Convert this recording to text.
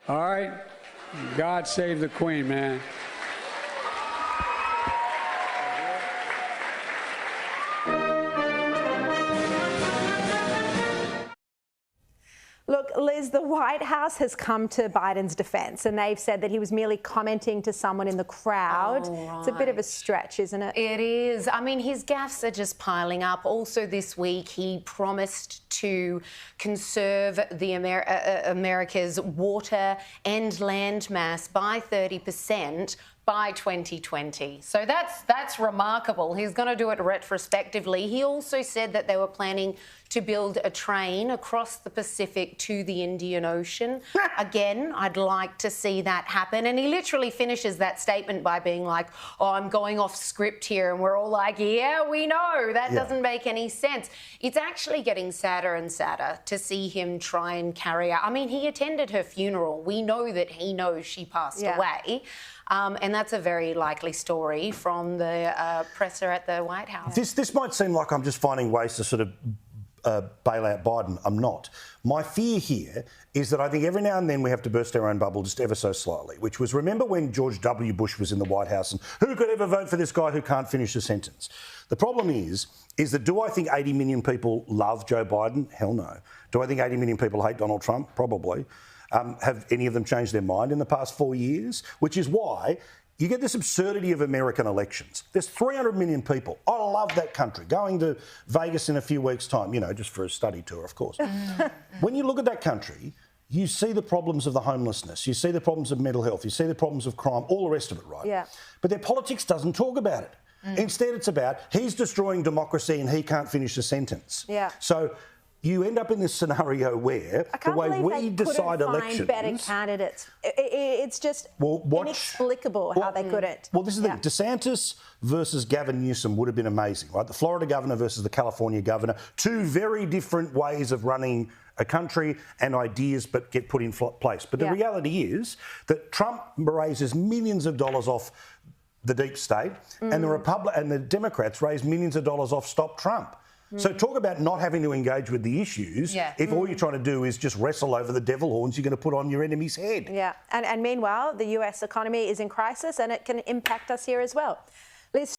All right. God save the Queen, man. Look, Liz, the White House has come to Biden's defence and they've said that he was merely commenting to someone in the crowd. Oh, right. It's a bit of a stretch, isn't it? It is. I mean, his gaffes are just piling up. Also this week, he promised to conserve the America's water and land mass by 30% by 2020. So that's remarkable. He's going to do it retrospectively. He also said that they were planning to build a train across the Pacific to the Indian Ocean. Again, I'd like to see that happen. And he literally finishes that statement by being like, oh, I'm going off script here. And we're all like, yeah, we know. That doesn't make any sense. It's actually getting sadder and sadder to see him try and carry out. I mean, he attended her funeral. We know that he knows she passed away. And that's a very likely story from the presser at the White House. This might seem like I'm just finding ways to sort of bail out Biden. I'm not. My fear here is that I think every now and then we have to burst our own bubble just ever so slightly, which was, remember when George W. Bush was in the White House and who could ever vote for this guy who can't finish a sentence? The problem is that do I think 80 million people love Joe Biden? Hell no. Do I think 80 million people hate Donald Trump? Probably. Have any of them changed their mind in the past 4 years? Which is why you get this absurdity of American elections. There's 300 million people. I love that country. Going to Vegas in a few weeks' time, you know, just for a study tour, of course. When you look at that country, you see the problems of the homelessness, you see the problems of mental health, you see the problems of crime, all the rest of it, right? Yeah. But their politics doesn't talk about it. Instead, it's about he's destroying democracy and he can't finish a sentence. Yeah. So you end up in this scenario where the way we decide elections... find better candidates. It's just inexplicable how they couldn't. Well, this is the thing. DeSantis versus Gavin Newsom would have been amazing, right? The Florida governor versus the California governor. Two very different ways of running a country and ideas but get put in place. But the reality is that Trump raises millions of dollars off the deep state and the Democrats raise millions of dollars off Stop Trump. So talk about not having to engage with the issues if all you're trying to do is just wrestle over the devil horns you're going to put on your enemy's head. Yeah, and meanwhile, the US economy is in crisis and it can impact us here as well. Liz